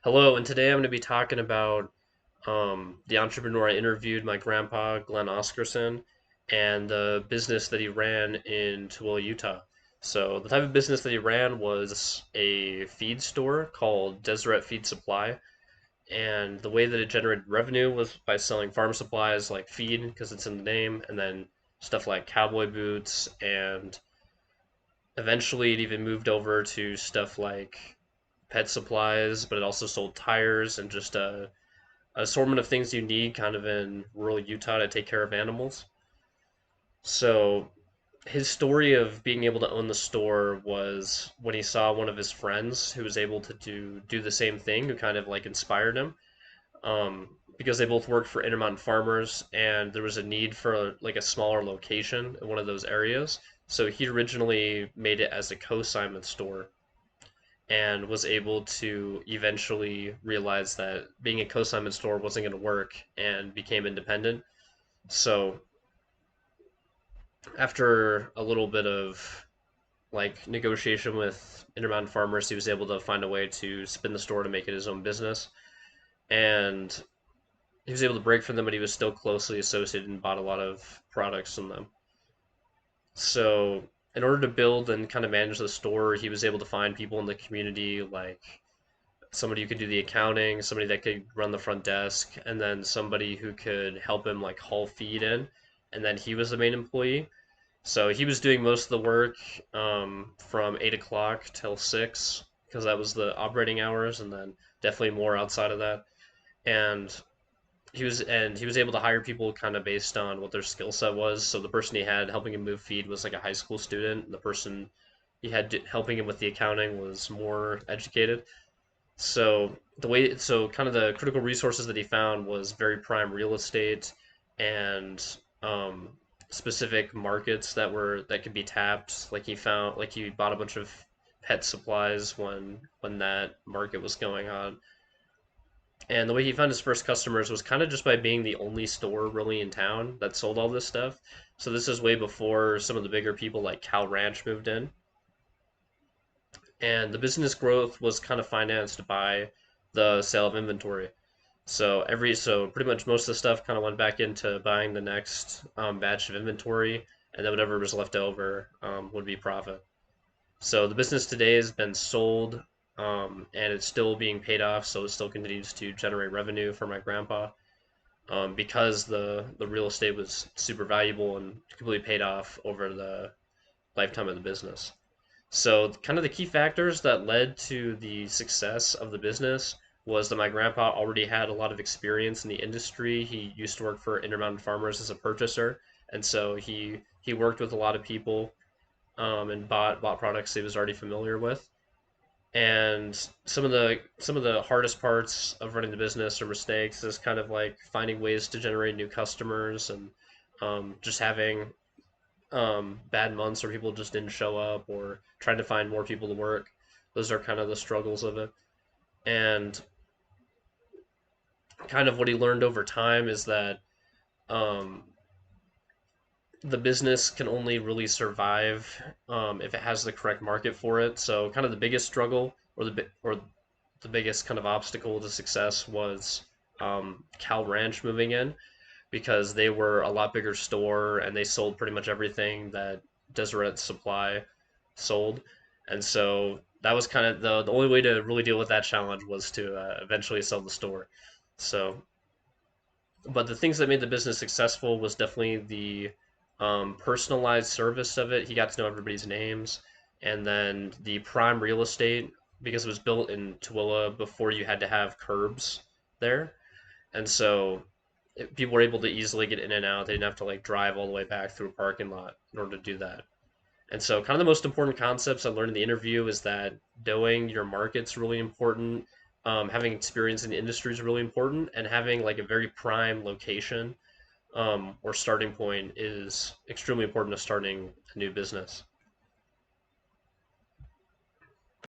Hello, and today I'm going to be talking about the entrepreneur I interviewed, my grandpa, Glenn Oscarson, and the business that he ran in Tooele, Utah. So, the type of business that he ran was a feed store called Deseret Feed Supply, and the way that it generated revenue was by selling farm supplies like feed, because it's in the name, and then stuff like cowboy boots, and eventually it even moved over to stuff like pet supplies, but it also sold tires and just assortment of things you need kind of in rural Utah to take care of animals. So his story of being able to own the store was when he saw one of his friends who was able to do the same thing, who kind of like inspired him. Because they both worked for Intermountain Farmers, and there was a need for like a smaller location in one of those areas. So he originally made it as a consignment store and was able to eventually realize that being a consignment store wasn't going to work and became independent. So after a little bit of like negotiation with Intermountain Farmers, he was able to find a way to spin the store to make it his own business, and he was able to break from them, but he was still closely associated and bought a lot of products from them. So in order to build and kind of manage the store, he was able to find people in the community like somebody who could do the accounting, somebody that could run the front desk, and then somebody who could help him like haul feed in, and then he was the main employee. So he was doing most of the work from 8 o'clock till 6 because that was the operating hours, and then definitely more outside of that. And he was able to hire people kind of based on what their skill set was. So the person he had helping him move feed was like a high school student. The person he had helping him with the accounting was more educated. So kind of the critical resources that he found was very prime real estate and um, specific markets that could be tapped. Like he bought a bunch of pet supplies when that market was going on. And the way he found his first customers was kind of just by being the only store really in town that sold all this stuff. So this is way before some of the bigger people like Cal Ranch moved in, and the business growth was kind of financed by the sale of inventory. So pretty much most of the stuff kind of went back into buying the next batch of inventory, and then whatever was left over would be profit. So the business today has been sold, and it's still being paid off. So it still continues to generate revenue for my grandpa, because the real estate was super valuable and completely paid off over the lifetime of the business. So, kind of the key factors that led to the success of the business was that my grandpa already had a lot of experience in the industry. He used to work for Intermountain Farmers as a purchaser, and so he worked with a lot of people, and bought products he was already familiar with. And some of the hardest parts of running the business or mistakes is kind of like finding ways to generate new customers and just having bad months where people just didn't show up or trying to find more people to work. Those are kind of the struggles of it. And kind of what he learned over time is that um, the business can only really survive if it has the correct market for it. So kind of the biggest struggle or the biggest kind of obstacle to success was Cal Ranch moving in because they were a lot bigger store and they sold pretty much everything that Deseret Supply sold, and so that was kind of the only way to really deal with that challenge was to eventually sell the store. So, but the things that made the business successful was definitely the personalized service of it. He got to know everybody's names, and then the prime real estate because it was built in Tooele before you had to have curbs there, and so people were able to easily get in and out. They didn't have to like drive all the way back through a parking lot in order to do that. And so, kind of the most important concepts I learned in the interview is that knowing your market's really important, having experience in the industry is really important, and having like a very prime location or starting point is extremely important to starting a new business.